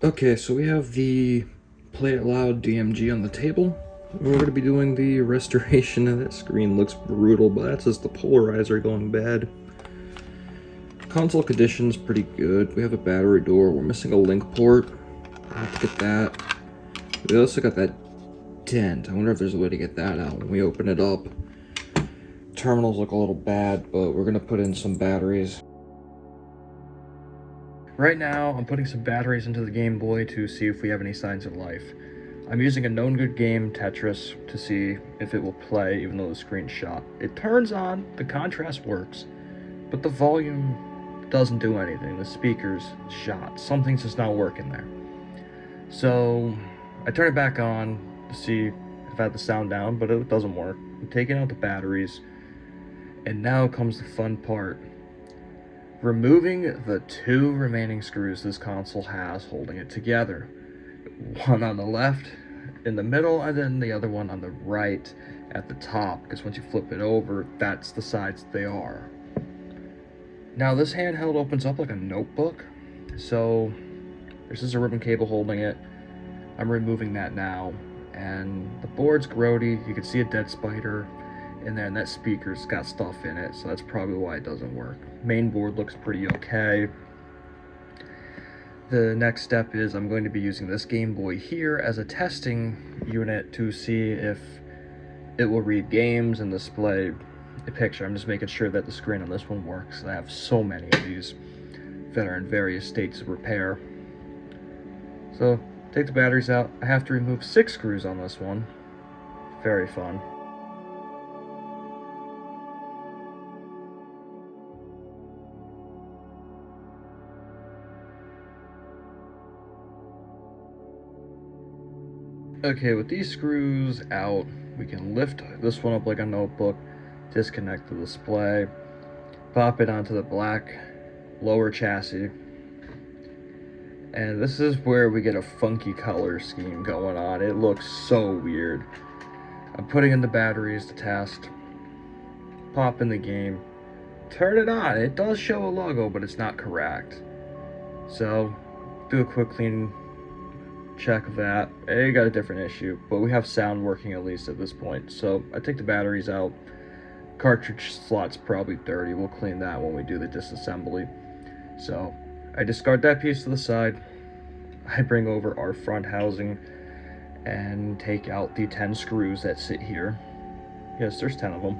Okay, so we have the Play It Loud DMG on the table. We're going to be doing the restoration of that screen. Looks brutal, but that's just the polarizer going bad. Console condition's pretty good. We have a battery door. We're missing a link port. I have to get that. We also got that dent. I wonder if there's a way to get that out when we open it up. Terminals look a little bad, but we're going to put in some batteries. Right now, I'm putting some batteries into the Game Boy to see if we have any signs of life. I'm using a known good game, Tetris, to see if it will play even though the screen's shot. It turns on, the contrast works, but the volume doesn't do anything. The speaker's shot. Something's just not working there. So, I turn it back on to see if I have the sound down, but it doesn't work. I'm taking out the batteries, and now comes the fun part. Removing the two remaining screws this console has holding it together. One on the left in the middle, and then the other one on the right at the top, because once you flip it over, that's the sides they are. Now this handheld opens up like a notebook, so there's just a ribbon cable holding it. I'm removing that now, and the board's grody. You can see a dead spider in there, and that speaker's got stuff in it, so that's probably why it doesn't work. Main board looks pretty okay. The next step is I'm going to be using this Game Boy here as a testing unit to see if it will read games and display a picture. I'm just making sure that the screen on this one works. I have so many of these that are in various states of repair. So, take the batteries out. I have to remove 6 screws on this one. Very fun. Okay, with these screws out, we can lift this one up like a notebook, disconnect the display, pop it onto the black lower chassis, and this is where we get a funky color scheme going on. It looks so weird. I'm putting in the batteries to test, pop in the game, turn it on. It does show a logo, but it's not correct. So, do a quick clean check of that. It got a different issue, but we have sound working at least at this point. So I take the batteries out. Cartridge slot's probably dirty. We'll clean that when we do the disassembly. So I discard that piece to the side. I bring over our front housing and take out the 10 screws that sit here. Yes, there's 10 of them.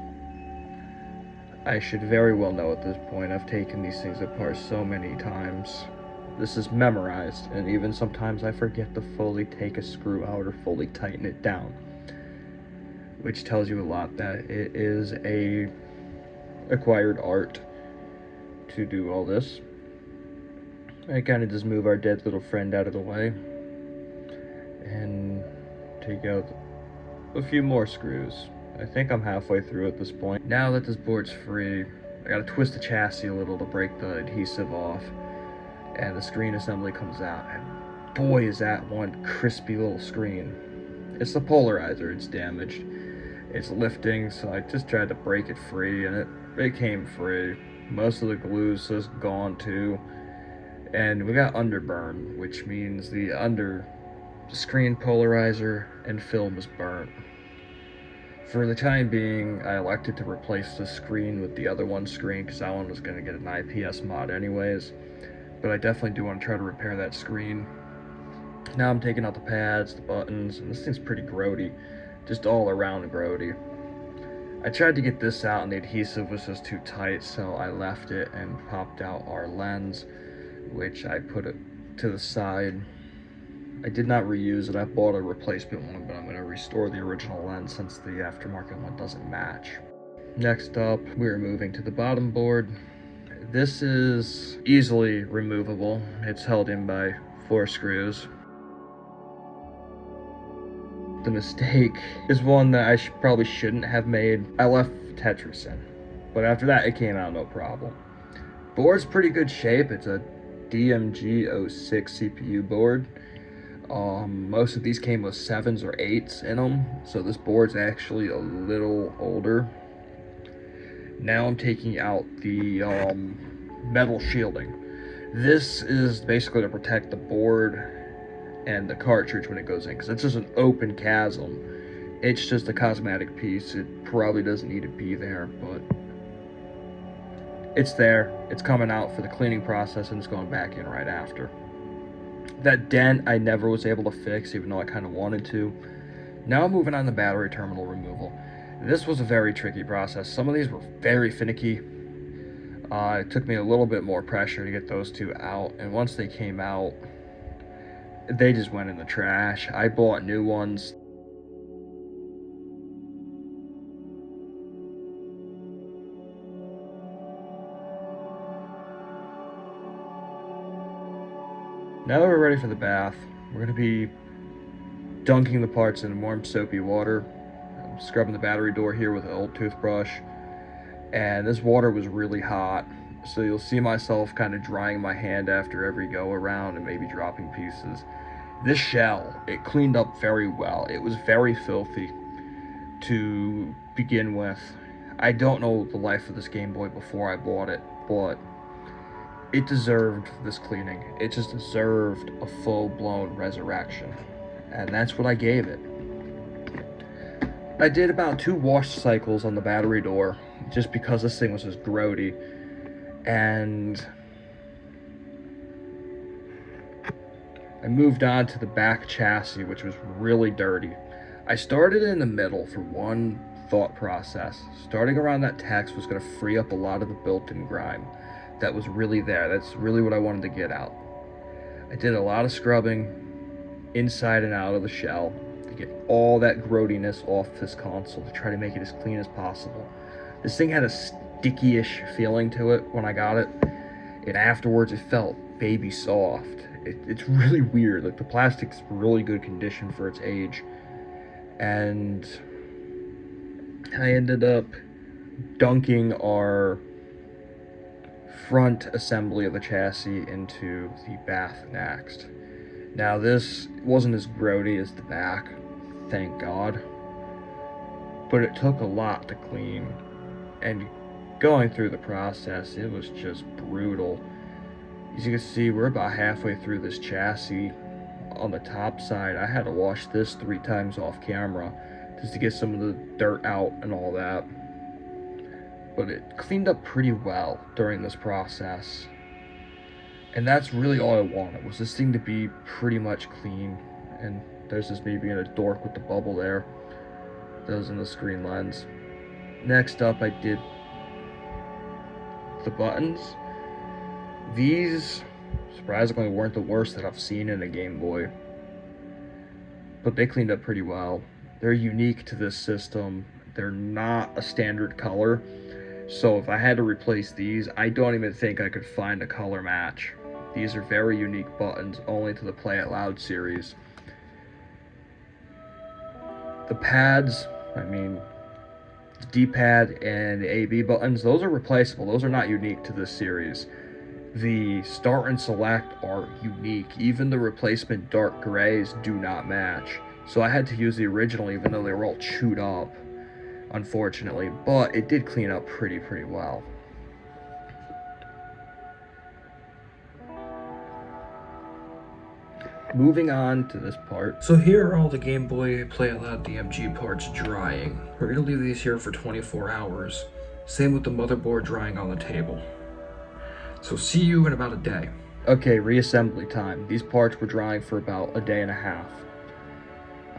I should very well know at this point. I've taken these things apart so many times. This is memorized, and even sometimes I forget to fully take a screw out or fully tighten it down, which tells you a lot that it is a acquired art to do all this. I kind of just move our dead little friend out of the way and take out a few more screws. I think I'm halfway through at this point. Now that this board's free, I gotta twist the chassis a little to break the adhesive off, and the screen assembly comes out, and boy is that one crispy little screen. It's the polarizer, it's damaged. It's lifting, so I just tried to break it free, and it came free. Most of the glue's just gone too. And we got underburn, which means the screen polarizer and film is burnt. For the time being, I elected to replace the screen with the other one's screen, because that one was going to get an IPS mod anyways. But I definitely do want to try to repair that screen. Now I'm taking out the pads, the buttons, and this thing's pretty grody. Just all around grody. I tried to get this out and the adhesive was just too tight, so I left it and popped out our lens, which I put it to the side. I did not reuse it. I bought a replacement one, but I'm going to restore the original lens since the aftermarket one doesn't match. Next up, we're moving to the bottom board. This is easily removable. It's held in by 4 screws. The mistake is one that I probably shouldn't have made. I left Tetris in, but after that it came out no problem. Board's pretty good shape. It's a DMG06 CPU board. Most of these came with 7s or 8s in them, so this board's actually a little older. Now I'm taking out the metal shielding. This is basically to protect the board and the cartridge when it goes in, because it's just an open chasm. It's just a cosmetic piece. It probably doesn't need to be there, but it's there. It's coming out for the cleaning process, and it's going back in right after. That dent I never was able to fix, even though I kind of wanted to. Now moving on to battery terminal removal. This was a very tricky process. Some of these were very finicky. It took me a little bit more pressure to get those two out, and once they came out, they just went in the trash. I bought new ones. Now that we're ready for the bath, we're going to be dunking the parts in warm soapy water. I'm scrubbing the battery door here with an old toothbrush, and this water was really hot, so you'll see myself kind of drying my hand after every go around and maybe dropping pieces. This shell, it cleaned up very well. It was very filthy to begin with. I don't know the life of this Game Boy before I bought it, but it deserved this cleaning. It just deserved a full-blown resurrection, and that's what I gave it. I did about 2 wash cycles on the battery door, just because this thing was just grody, and I moved on to the back chassis, which was really dirty. I started in the middle for one thought process. Starting around that text was going to free up a lot of the built-in grime that was really there. That's really what I wanted to get out. I did a lot of scrubbing inside and out of the shell to get all that grodiness off this console, to try to make it as clean as possible. This thing had a sticky-ish feeling to it when I got it, and afterwards it felt baby soft. It's really weird. Like, the plastic's really good condition for its age, and I ended up dunking our front assembly of the chassis into the bath next. Now, this wasn't as grody as the back, thank God, but it took a lot to clean, and going through the process, it was just brutal. As you can see, we're about halfway through this chassis. On the top side, I had to wash this 3 times off camera just to get some of the dirt out and all that. But it cleaned up pretty well during this process. And that's really all I wanted, was this thing to be pretty much clean. And there's just me being a dork with the bubble there. That was in the screen lens. Next up, I did the buttons. These, surprisingly, weren't the worst that I've seen in a Game Boy, but they cleaned up pretty well. They're unique to this system. They're not a standard color, so if I had to replace these, I don't even think I could find a color match. These are very unique buttons, only to the Play It Loud series. The pads, I mean, the D-pad and the A-B buttons, those are replaceable. Those are not unique to this series. The start and select are unique. Even the replacement dark grays do not match. So I had to use the original, even though they were all chewed up, unfortunately. But it did clean up pretty well. Moving on to this part. So here are all the Game Boy Play It Loud DMG parts drying. We're going to leave these here for 24 hours. Same with the motherboard drying on the table. So see you in about a day. Okay, reassembly time. These parts were drying for about a day and a half.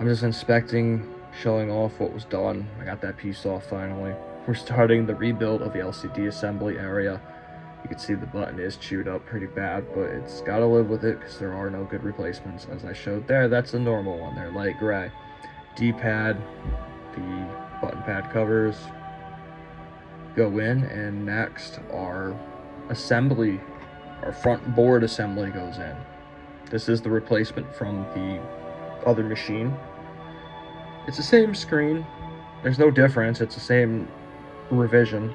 I'm just inspecting, showing off what was done. I got that piece off finally. We're starting the rebuild of the LCD assembly area. You can see the button is chewed up pretty bad, but it's got to live with it because there are no good replacements. As I showed there, that's a normal one. They're light gray. D-pad, the button pad covers go in, and next our assembly, our front board assembly goes in. This is the replacement from the other machine. It's the same screen. There's no difference. It's the same revision.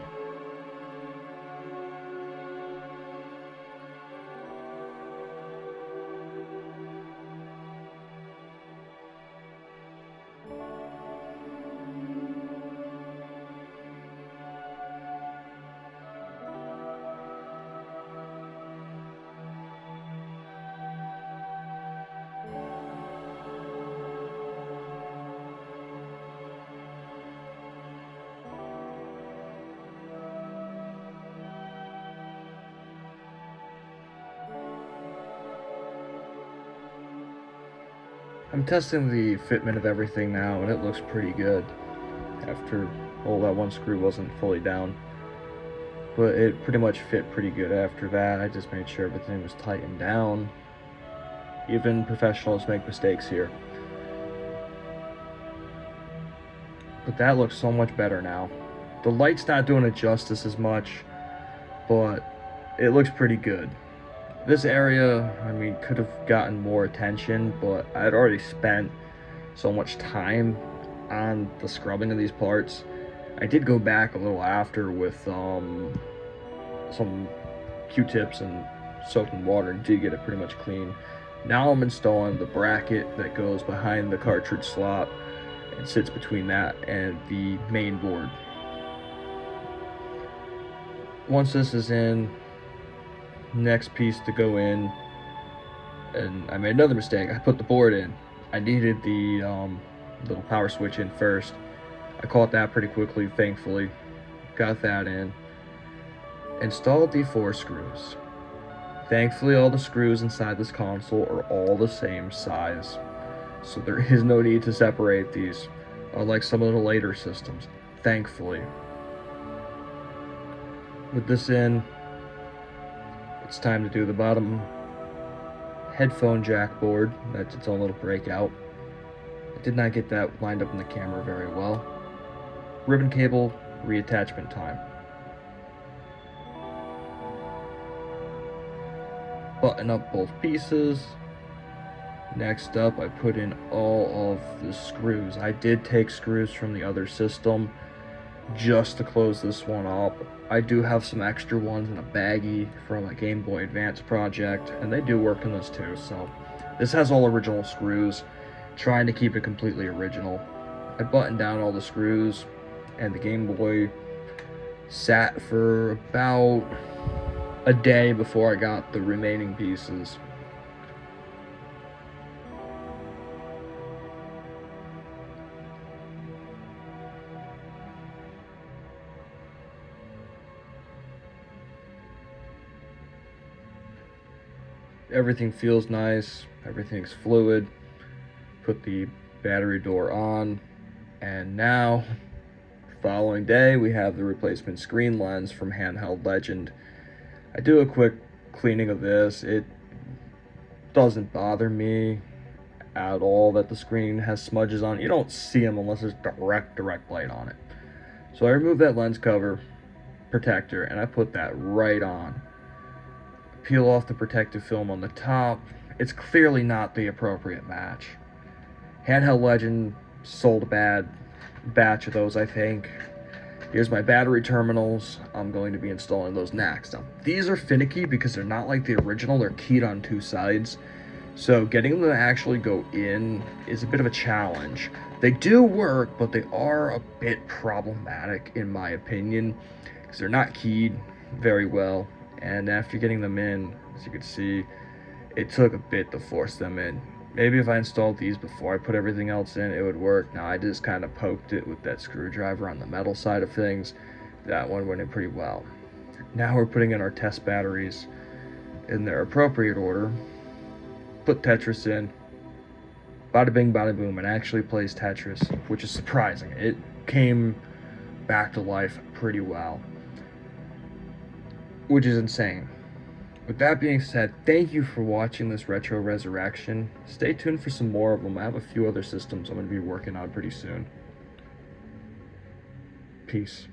I'm testing the fitment of everything now, and it looks pretty good. After all, that one screw wasn't fully down, but it pretty much fit pretty good after that. I just made sure everything was tightened down. Even professionals make mistakes here. But that looks so much better now. The light's not doing it justice as much, but it looks pretty good. This area, I mean, could have gotten more attention, but I'd already spent so much time on the scrubbing of these parts. I did go back a little after with some Q-tips and soap and water and did get it pretty much clean. Now I'm installing the bracket that goes behind the cartridge slot and sits between that and the main board. Once this is in, next piece to go in, and I made another mistake. I put the board in. I needed the little power switch in first. I caught that pretty quickly, thankfully. Got that in. Installed the 4 screws. Thankfully, all the screws inside this console are all the same size, so there is no need to separate these, unlike some of the later systems, thankfully. With this in, it's time to do the bottom headphone jack board. That's its own little breakout. I did not get that lined up in the camera very well. Ribbon cable reattachment time. Button up both pieces. Next up, I put in all of the screws. I did take screws from the other system just to close this one up. I do have some extra ones in a baggie from a Game Boy Advance project, and they do work in this too. So this has all original screws, trying to keep it completely original. I buttoned down all the screws, and the Game Boy sat for about a day before I got the remaining pieces. Everything feels nice, everything's fluid. Put the battery door on, and now, following day, we have the replacement screen lens from Handheld Legend. I do a quick cleaning of this. It doesn't bother me at all that the screen has smudges on it. You don't see them unless there's direct light on it. So I removed that lens cover protector and I put that right on. Peel off the protective film on the top. It's clearly not the appropriate match. Handheld Legend sold a bad batch of those, I think. Here's my battery terminals. I'm going to be installing those next. Now, these are finicky because they're not like the original. They're keyed on 2 sides. So getting them to actually go in is a bit of a challenge. They do work, but they are a bit problematic in my opinion because they're not keyed very well. And after getting them in, as you can see, it took a bit to force them in. Maybe if I installed these before I put everything else in, it would work. Now I just kind of poked it with that screwdriver on the metal side of things. That one went in pretty well. Now we're putting in our test batteries in their appropriate order. Put Tetris in. Bada bing, bada boom. It actually plays Tetris, which is surprising. It came back to life pretty well, which is insane. With that being said, thank you for watching this retro resurrection. Stay tuned for some more of them. I have a few other systems I'm going to be working on pretty soon. Peace.